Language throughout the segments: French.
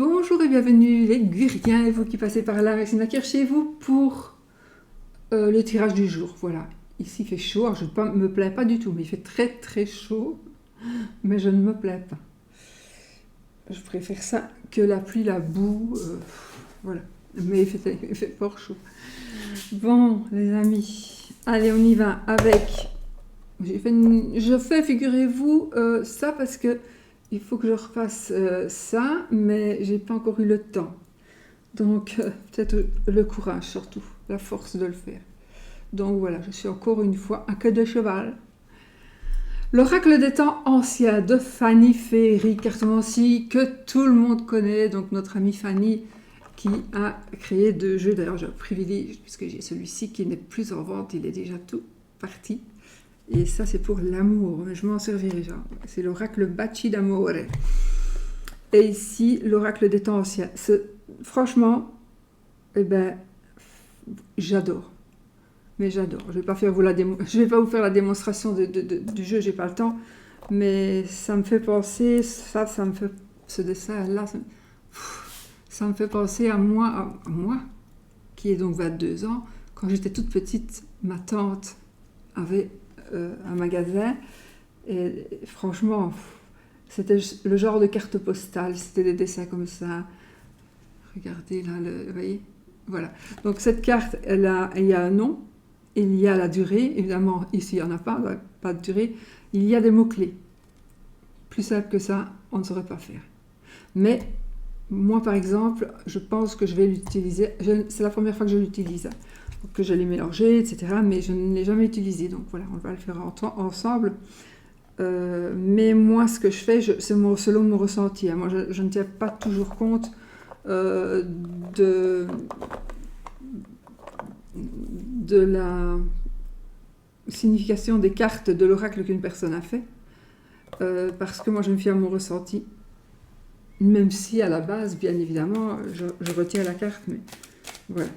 Bonjour et bienvenue les Guriens et vous qui passez par là, Maxime Laquer chez vous pour le tirage du jour. Voilà, ici il fait chaud, alors je ne me plains pas du tout, mais il fait très très chaud, mais je ne me plains pas. Je préfère ça que la pluie, la boue, voilà, mais il fait fort chaud. Bon les amis, allez on y va avec, je fais figurez-vous ça parce que il faut que je refasse ça, mais j'ai pas encore eu le temps. Donc, peut-être le courage surtout, la force de le faire. Donc voilà, je suis encore une fois à queue de cheval. L'oracle des temps anciens de Fanny Ferry, cartomancie que tout le monde connaît. Donc notre amie Fanny qui a créé deux jeux. D'ailleurs, je privilégie, puisque j'ai celui-ci qui n'est plus en vente, il est déjà tout parti. Et ça, c'est pour l'amour. Je m'en servirai, genre. C'est l'oracle Baci d'Amore. Et ici, l'oracle des temps anciens. Franchement, eh ben, j'adore. Mais j'adore. Je ne vais pas vous faire la démonstration du jeu, j'ai pas le temps. Mais ça me fait penser, ce dessin-là, ça me fait penser à moi, qui ai donc 22 ans. Quand j'étais toute petite, ma tante avait un magasin et franchement c'était le genre de carte postale, c'était des dessins comme ça, regardez là, vous voyez, voilà. Donc cette carte, il y a un nom, il y a la durée, évidemment ici il n'y en a pas de durée, il y a des mots-clés. Plus simple que ça, on ne saurait pas faire. Mais moi par exemple, je pense que je vais l'utiliser, c'est la première fois que je l'utilise, que je l'ai mélangé, etc. Mais je ne l'ai jamais utilisé. Donc voilà, on va le faire ensemble. Mais moi, ce que je fais, c'est selon mon ressenti. Hein. Moi, je ne tiens pas toujours compte de la signification des cartes de l'oracle qu'une personne a fait. Parce que moi, je me fie à mon ressenti. Même si, à la base, bien évidemment, je retiens la carte. Mais voilà.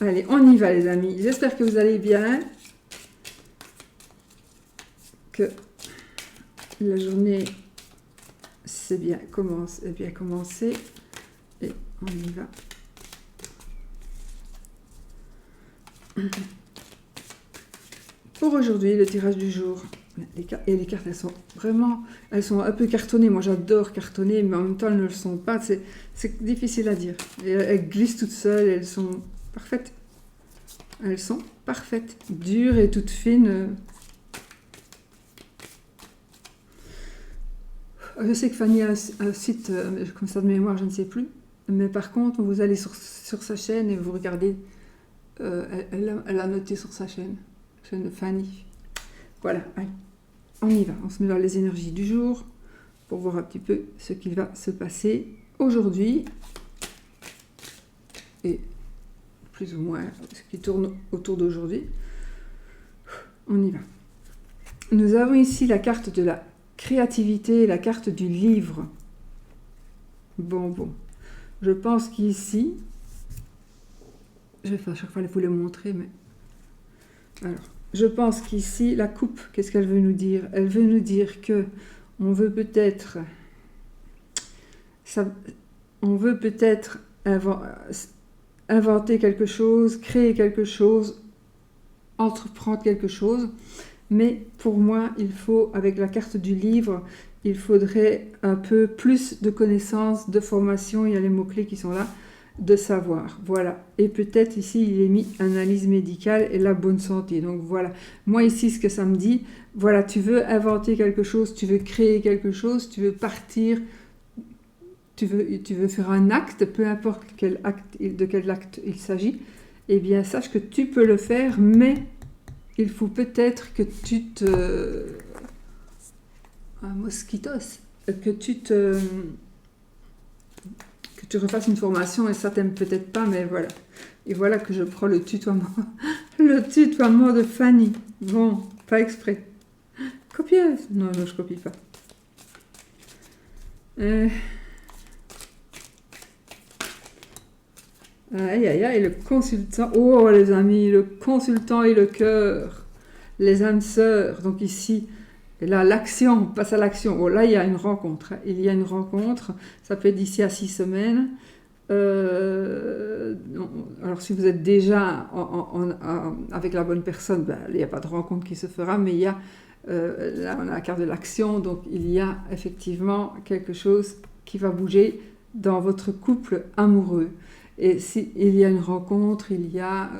Allez, on y va les amis. J'espère que vous allez bien, que la journée est bien commencée et on y va. Pour aujourd'hui, le tirage du jour. Les cartes, elles sont un peu cartonnées. Moi, j'adore cartonner, mais en même temps, elles ne le sont pas. C'est difficile à dire. Elles glissent toutes seules, elles sont parfaites. Elles sont parfaites, dures et toutes fines. Je sais que Fanny a un site, comme ça de mémoire, je ne sais plus. Mais par contre, vous allez sur sa chaîne et vous regardez. Elle a noté sur sa chaîne Fanny. Voilà, allez, on y va. On se met dans les énergies du jour pour voir un petit peu ce qu'il va se passer aujourd'hui. Et plus ou moins ce qui tourne autour d'aujourd'hui. On y va. Nous avons ici la carte de la créativité et la carte du livre. Bon. Je pense qu'ici, je vais à chaque fois vous le montrer, mais... Alors, je pense qu'ici, la coupe, qu'est-ce qu'elle veut nous dire? Elle veut nous dire que on veut peut-être inventer quelque chose, créer quelque chose, entreprendre quelque chose. Mais pour moi, il faut, avec la carte du livre, il faudrait un peu plus de connaissances, de formation, il y a les mots-clés qui sont là, de savoir. Voilà. Et peut-être ici, il est mis analyse médicale et la bonne santé. Donc voilà. Moi ici, ce que ça me dit, voilà, tu veux inventer quelque chose, tu veux créer quelque chose, tu veux partir, tu veux faire un acte, peu importe de quel acte il s'agit, eh bien, sache que tu peux le faire, mais il faut peut-être que tu te... que tu refasses une formation, et ça t'aime peut-être pas, mais voilà. Et voilà que je prends le tutoiement. Le tutoiement de Fanny. Bon, pas exprès. Copieuse. Non, je copie pas. Aïe, le consultant. Oh, les amis, le consultant et le cœur. Les âmes sœurs. Donc ici, Et là, l'action, on passe à l'action. Oh, là, il y a une rencontre. Hein. Il y a une rencontre. Ça peut être d'ici à 6 semaines. Alors, si vous êtes déjà avec la bonne personne, ben, il n'y a pas de rencontre qui se fera, mais il y a, là, on a la carte de l'action. Donc, il y a effectivement quelque chose qui va bouger dans votre couple amoureux. Et s'il y a une rencontre,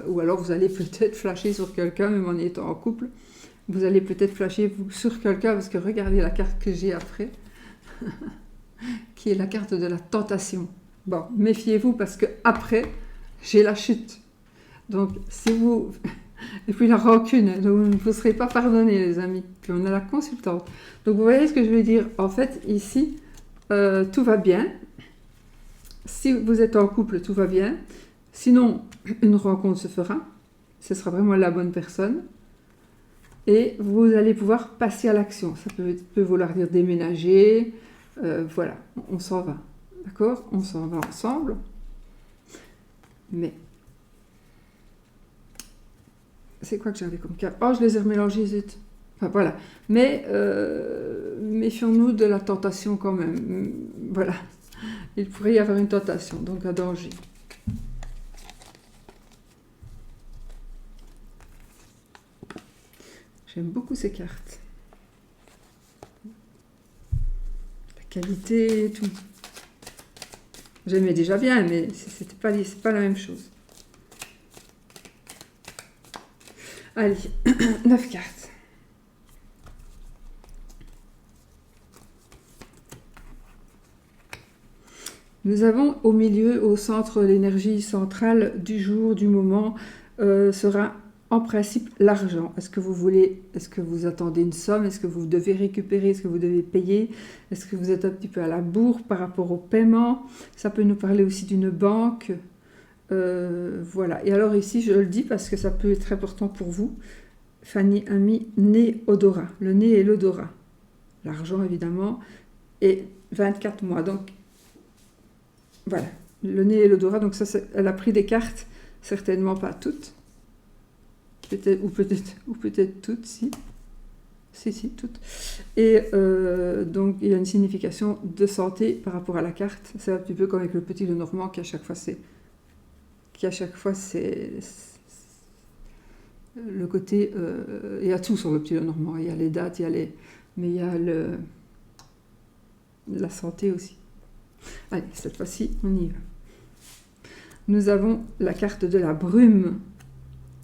ou alors vous allez peut-être flasher sur quelqu'un, même en étant en couple, vous allez peut-être flasher sur quelqu'un, parce que regardez la carte que j'ai après, qui est la carte de la tentation. Bon, méfiez-vous, parce que après, j'ai la chute. Donc, si vous... Et puis la rancune, donc vous ne vous serez pas pardonné, les amis. Puis on a la consultante. Donc, vous voyez ce que je veux dire? En fait, ici, tout va bien. Si vous êtes en couple, tout va bien. Sinon, une rencontre se fera. Ce sera vraiment la bonne personne. Et vous allez pouvoir passer à l'action. Ça peut vouloir dire déménager. Voilà, on s'en va. D'accord? On s'en va ensemble. Mais, c'est quoi que j'avais comme carte? Oh, je les ai remélangés, zut. Enfin, voilà. Mais, méfions-nous de la tentation quand même. Voilà. Il pourrait y avoir une tentation, donc un danger. J'aime beaucoup ces cartes. La qualité et tout. J'aimais déjà bien, mais c'est pas la même chose. Allez, 9 cartes. Nous avons au milieu, au centre, l'énergie centrale du jour, du moment, sera en principe l'argent. Est-ce que vous attendez une somme? Est-ce que vous devez récupérer? Est-ce que vous devez payer? Est-ce que vous êtes un petit peu à la bourre par rapport au paiement? Ça peut nous parler aussi d'une banque. Voilà. Et alors ici, je le dis parce que ça peut être important pour vous. Fanny a mis nez odorat. Le nez et l'odorat. L'argent, évidemment. Et 24 mois. Donc, voilà. Le nez et l'odorat. Donc, ça, elle a pris des cartes. Certainement pas toutes. Peut-être toutes, si. Si, toutes. Et donc, il y a une signification de santé par rapport à la carte. C'est un petit peu comme avec le petit Lenormand qui à chaque fois c'est le côté... il y a tout sur le petit Lenormand. Il y a les dates, mais il y a la santé aussi. Allez, cette fois-ci, on y va. Nous avons la carte de la brume,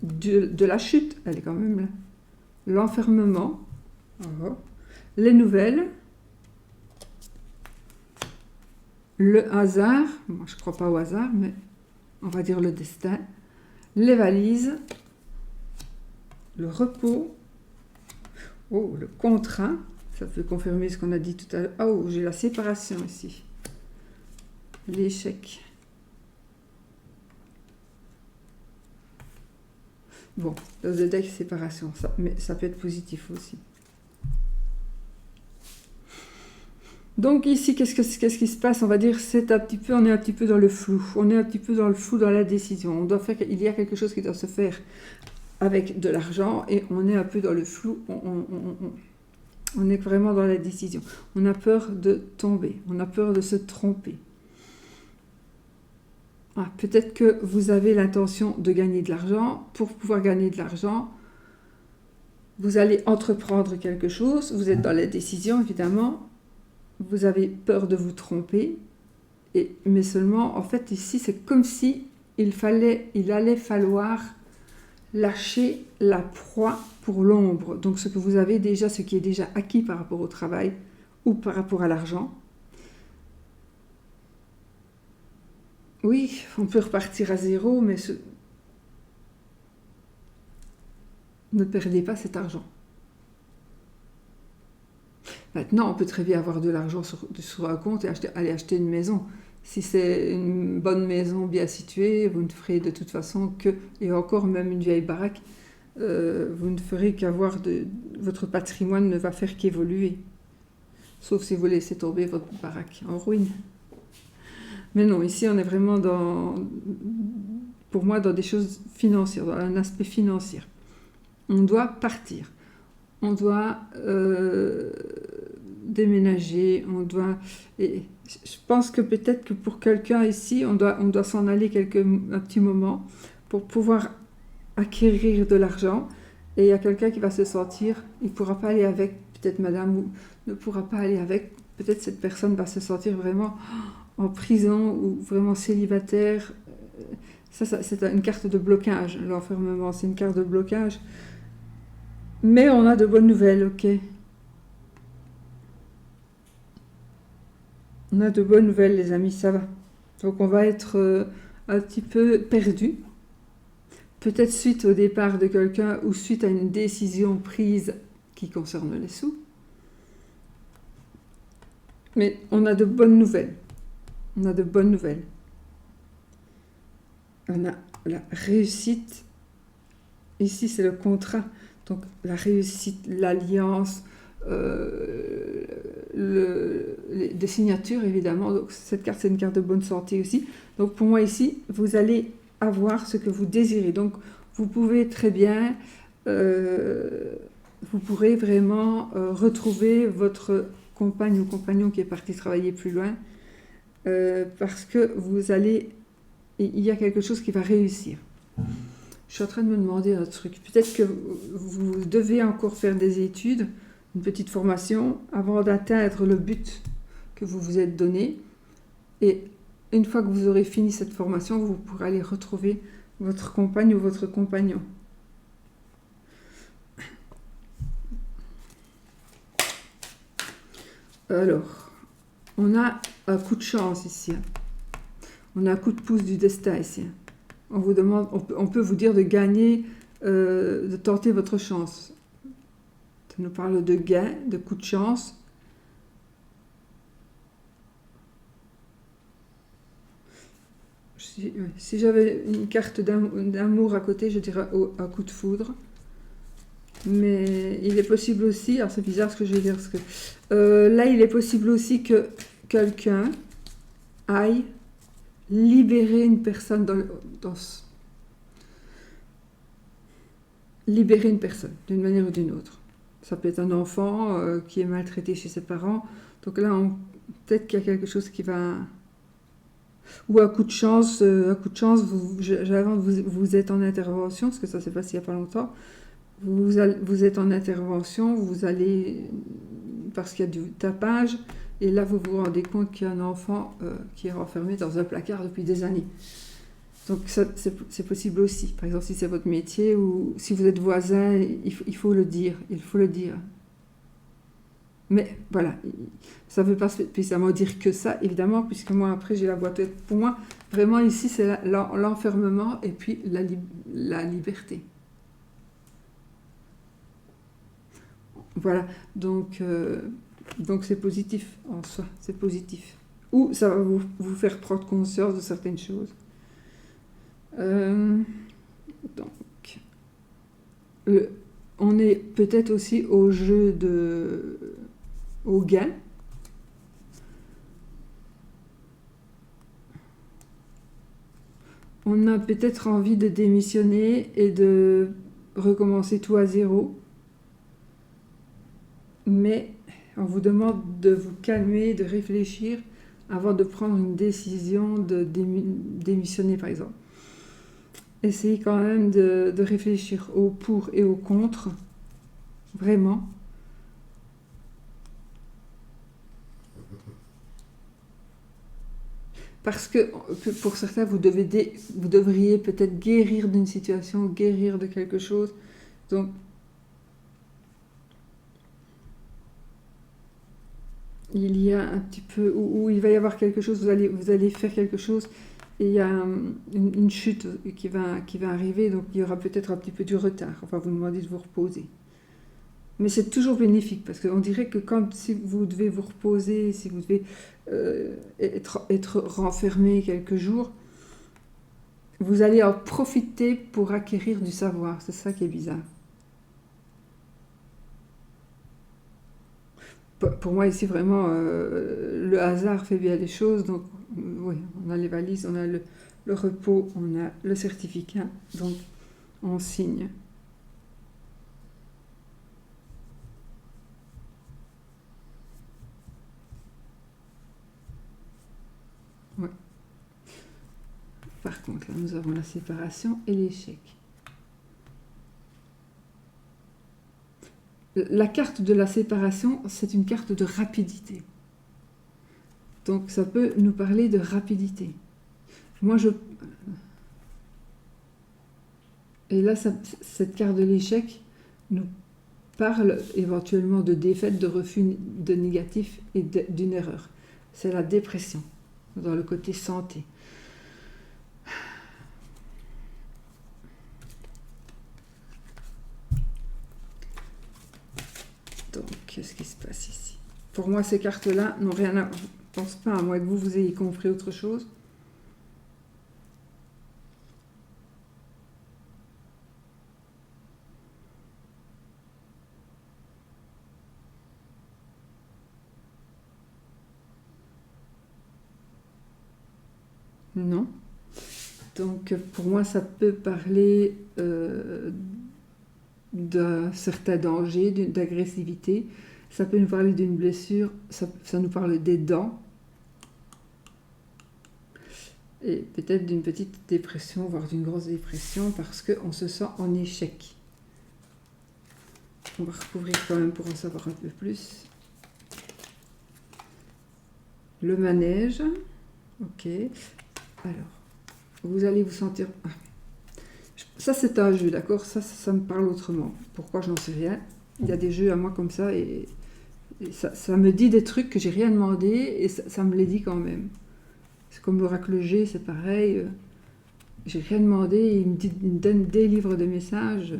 de la chute, elle est quand même là. L'enfermement, les nouvelles, le hasard, moi je ne crois pas au hasard, mais on va dire le destin, les valises, le repos, le contrat, ça peut confirmer ce qu'on a dit tout à l'heure. Oh, j'ai la séparation ici, l'échec. Bon, le deck séparation, mais ça peut être positif aussi. Donc ici, qu'est-ce qui se passe? On va dire, on est un petit peu dans le flou. On est un petit peu dans le flou dans la décision. Il y a quelque chose qui doit se faire avec de l'argent et on est un peu dans le flou. On est vraiment dans la décision. On a peur de tomber. On a peur de se tromper. Peut-être que vous avez l'intention de gagner de l'argent. Pour pouvoir gagner de l'argent, vous allez entreprendre quelque chose. Vous êtes dans la décision, évidemment. Vous avez peur de vous tromper. Mais seulement, en fait, ici, c'est comme si il allait falloir lâcher la proie pour l'ombre. Donc, ce qui est déjà acquis par rapport au travail ou par rapport à l'argent. Oui, on peut repartir à zéro, mais ne perdez pas cet argent. Maintenant, on peut très bien avoir de l'argent sur un compte et aller acheter une maison. Si c'est une bonne maison bien située, vous ne ferez de toute façon que, et encore même une vieille baraque, vous ne ferez qu'avoir votre patrimoine ne va faire qu'évoluer. Sauf si vous laissez tomber votre baraque en ruine. Mais non, ici on est vraiment pour moi, dans des choses financières, dans un aspect financier. On doit partir. on doit déménager, on doit... Et je pense que peut-être que pour quelqu'un ici, on doit s'en aller un petit moment pour pouvoir acquérir de l'argent. Et il y a quelqu'un qui va se sentir, il ne pourra pas aller avec, peut-être madame ou ne pourra pas aller avec, peut-être cette personne va se sentir vraiment en prison ou vraiment célibataire. Ça c'est une carte de blocage, l'enfermement, c'est une carte de blocage. Mais on a de bonnes nouvelles, ok. On a de bonnes nouvelles, les amis, ça va. Donc on va être un petit peu perdu. Peut-être suite au départ de quelqu'un ou suite à une décision prise qui concerne les sous. Mais on a de bonnes nouvelles. On a de bonnes nouvelles. On a la réussite. Ici, c'est le contrat. Donc la réussite, l'alliance, des signatures, évidemment. Donc, cette carte, c'est une carte de bonne santé aussi. Donc pour moi, ici, vous allez avoir ce que vous désirez. Donc vous pouvez très bien, vous pourrez vraiment retrouver votre compagne ou compagnon qui est parti travailler plus loin, parce que il y a quelque chose qui va réussir. Je suis en train de me demander un truc. Peut-être que vous devez encore faire des études, une petite formation, avant d'atteindre le but que vous vous êtes donné. Et une fois que vous aurez fini cette formation, vous pourrez aller retrouver votre compagne ou votre compagnon. Alors, on a un coup de chance ici. On a un coup de pouce du destin ici. On vous demande, on peut vous dire de gagner, de tenter votre chance. Ça nous parle de gain, de coup de chance. Si j'avais une carte d'amour à côté, je dirais un coup de foudre. Mais il est possible aussi, alors c'est bizarre ce que je vais dire, parce que là il est possible aussi que quelqu'un aille libérer une personne libérer une personne d'une manière ou d'une autre. Ça peut être un enfant qui est maltraité chez ses parents. Donc là, peut-être qu'il y a quelque chose qui va... Ou un coup de chance, vous êtes en intervention, parce que ça s'est passé il n'y a pas longtemps. Vous êtes en intervention, vous allez... parce qu'il y a du tapage, et là vous vous rendez compte qu'il y a un enfant qui est renfermé dans un placard depuis des années. Donc c'est possible aussi. Par exemple, si c'est votre métier ou si vous êtes voisin, il faut le dire. Il faut le dire. Mais voilà, ça ne veut pas spécialement dire que ça, évidemment, puisque moi après j'ai la boîte. Pour moi, vraiment ici c'est l'enfermement et puis la liberté. Voilà, donc c'est positif en soi, c'est positif. Ou ça va vous faire prendre conscience de certaines choses. Donc, on est peut-être aussi au jeu au gain. On a peut-être envie de démissionner et de recommencer tout à zéro. Mais on vous demande de vous calmer, de réfléchir avant de prendre une décision de démissionner, par exemple. Essayez quand même de réfléchir au pour et au contre, vraiment. Parce que pour certains, vous devriez peut-être guérir d'une situation, guérir de quelque chose. Donc, il y a un petit peu où il va y avoir quelque chose, vous allez faire quelque chose et il y a une chute qui va arriver, donc il y aura peut-être un petit peu du retard. Enfin, vous demandez de vous reposer. Mais c'est toujours bénéfique parce qu'on dirait que si vous devez vous reposer, si vous devez être renfermé quelques jours, vous allez en profiter pour acquérir du savoir. C'est ça qui est bizarre. Pour moi, ici, vraiment, le hasard fait bien les choses. Donc, oui, on a les valises, on a le repos, on a le certificat. Donc, on signe. par contre, là, nous avons la séparation et l'échec. La carte de la séparation, c'est une carte de rapidité. Donc, ça peut nous parler de rapidité. Moi, Et là, cette carte de l'échec nous parle éventuellement de défaite, de refus, de négatif et d'une erreur. C'est la dépression, dans le côté santé. Donc, qu'est-ce qui se passe ici? Pour moi, ces cartes-là n'ont rien à... Je ne pense pas, à moins que vous ayez compris autre chose. Non. Donc, pour moi, ça peut parler d'un certain danger, d'agressivité. Ça peut nous parler d'une blessure, ça nous parle des dents. Et peut-être d'une petite dépression, voire d'une grosse dépression, parce qu'on se sent en échec. On va recouvrir quand même pour en savoir un peu plus. Le manège. Ok. Alors, vous allez vous sentir... Ça, c'est un jeu, d'accord? Ça me parle autrement. Pourquoi, j'en sais rien. Il y a des jeux à moi comme ça, et ça me dit des trucs que j'ai rien demandé, et ça me les dit quand même. C'est comme l'oracle G, c'est pareil. J'ai rien demandé, et il me donne des livres de messages.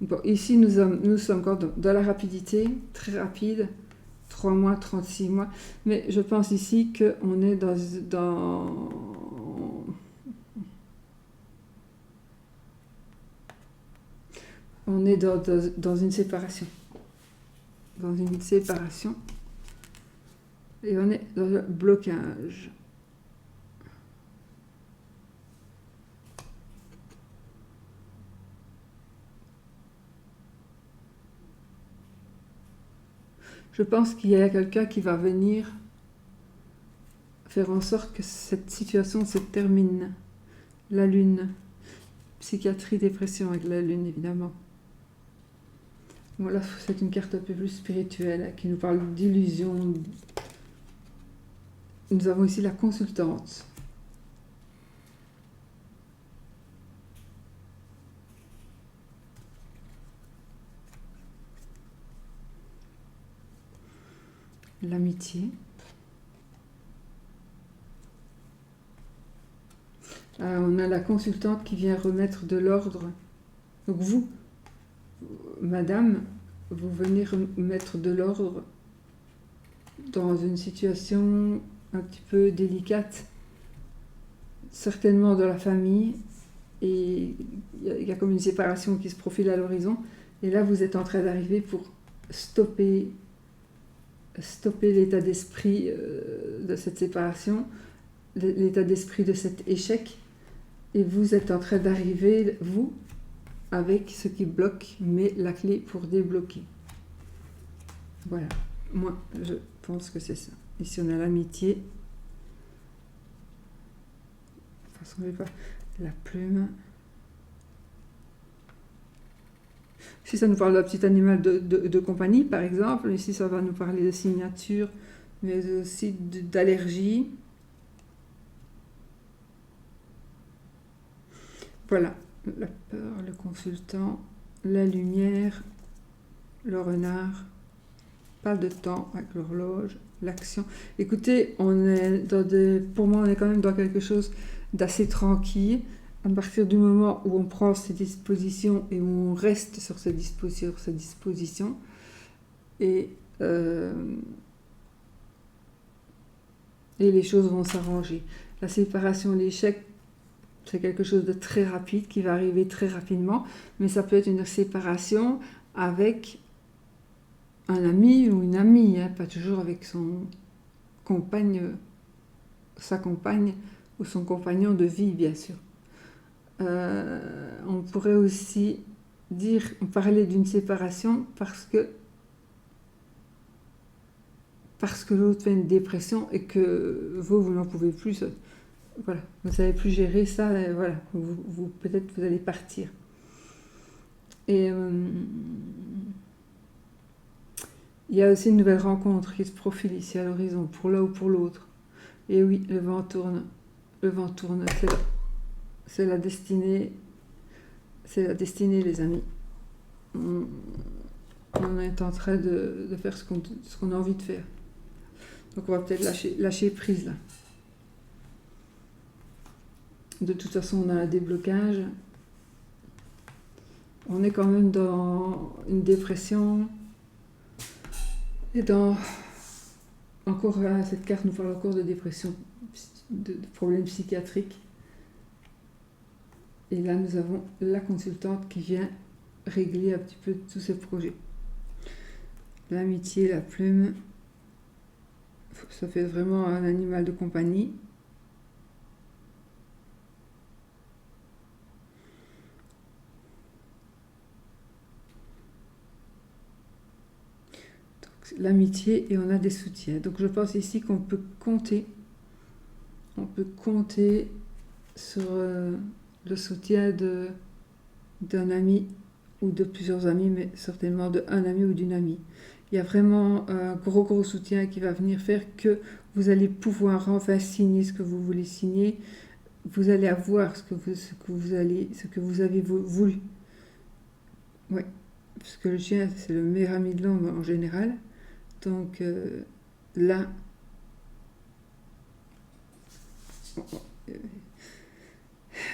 Bon, ici, nous sommes encore dans la rapidité, très rapide, 3 mois, 36 mois. Mais je pense ici qu'on est on est dans une séparation. Dans une séparation. Et on est dans un blocage. Je pense qu'il y a quelqu'un qui va venir faire en sorte que cette situation se termine. La lune. Psychiatrie, dépression avec la lune, évidemment. Bon, là, c'est une carte un peu plus spirituelle qui nous parle d'illusion. Nous avons ici la consultante. L'amitié. On a la consultante qui vient remettre de l'ordre. Donc vous, madame, vous venez remettre de l'ordre dans une situation un petit peu délicate, certainement de la famille, et il y a comme une séparation qui se profile à l'horizon, et là vous êtes en train d'arriver pour stopper l'état d'esprit de cette séparation, l'état d'esprit de cet échec, et vous êtes en train d'arriver, vous, avec ce qui bloque, mais la clé pour débloquer. Voilà, moi je pense que c'est ça. Ici on a l'amitié. De toute façon, je vais pas... La plume. Si ça nous parle d'un petit animal de compagnie, par exemple, ici ça va nous parler de signature, mais aussi d'allergie. Voilà, la peur, le consultant, la lumière, le renard, pas de temps avec l'horloge, l'action. Écoutez, on est pour moi, on est quand même dans quelque chose d'assez tranquille. À partir du moment où on prend ses dispositions et où on reste sur ses dispositions, et les choses vont s'arranger. La séparation, l'échec, c'est quelque chose de très rapide qui va arriver très rapidement, mais ça peut être une séparation avec un ami ou une amie, hein, pas toujours avec sa compagne ou son compagnon de vie, bien sûr. On pourrait aussi parler d'une séparation parce que l'autre fait une dépression et que vous n'en pouvez plus. Voilà, vous ne savez plus gérer ça, et voilà, peut-être vous allez partir. Et il y a aussi une nouvelle rencontre qui se profile ici à l'horizon, pour l'un ou pour l'autre. Et oui, le vent tourne, c'est la destinée, les amis. On est en train de faire ce qu'on a envie de faire. Donc on va peut-être lâcher prise là. De toute façon, on a un déblocage. On est quand même dans une dépression. Et encore cette carte nous parle encore de dépression, de problèmes psychiatriques. Et là, nous avons la consultante qui vient régler un petit peu tous ces projets. L'amitié, la plume, ça fait vraiment un animal de compagnie. L'amitié et on a des soutiens. Donc je pense ici qu'on peut compter sur le soutien d'un ami ou de plusieurs amis, mais certainement d'un ami ou d'une amie. Il y a vraiment un gros soutien qui va venir faire que vous allez pouvoir enfin signer ce que vous voulez signer. Vous allez avoir ce que vous avez voulu. Oui, parce que le chien, c'est le meilleur ami de l'homme en général. Donc là,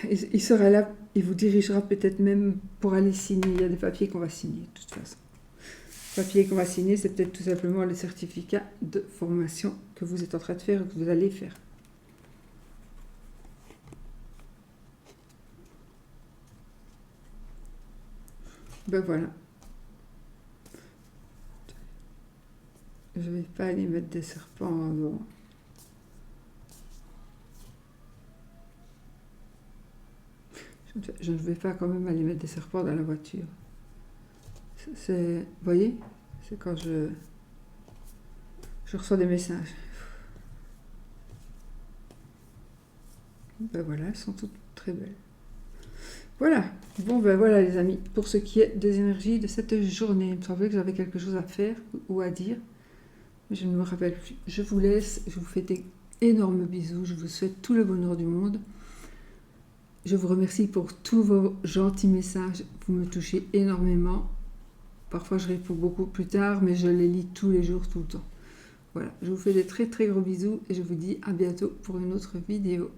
il sera là, il vous dirigera peut-être même pour aller signer. Il y a des papiers qu'on va signer de toute façon. Les papiers qu'on va signer, c'est peut-être tout simplement le certificat de formation que vous êtes en train de faire, que vous allez faire. Ben voilà. Je ne vais pas aller mettre des serpents devant. Je ne vais pas quand même aller mettre des serpents dans la voiture. Vous voyez, c'est quand je reçois des messages. Ben voilà, elles sont toutes très belles. Voilà, bon ben voilà les amis, pour ce qui est des énergies de cette journée. Il me semblait que j'avais quelque chose à faire ou à dire. Je ne me rappelle plus. Je vous laisse, je vous fais des énormes bisous, je vous souhaite tout le bonheur du monde. Je vous remercie pour tous vos gentils messages, vous me touchez énormément. Parfois je réponds beaucoup plus tard, mais je les lis tous les jours, tout le temps. Voilà, je vous fais des très gros bisous et je vous dis à bientôt pour une autre vidéo.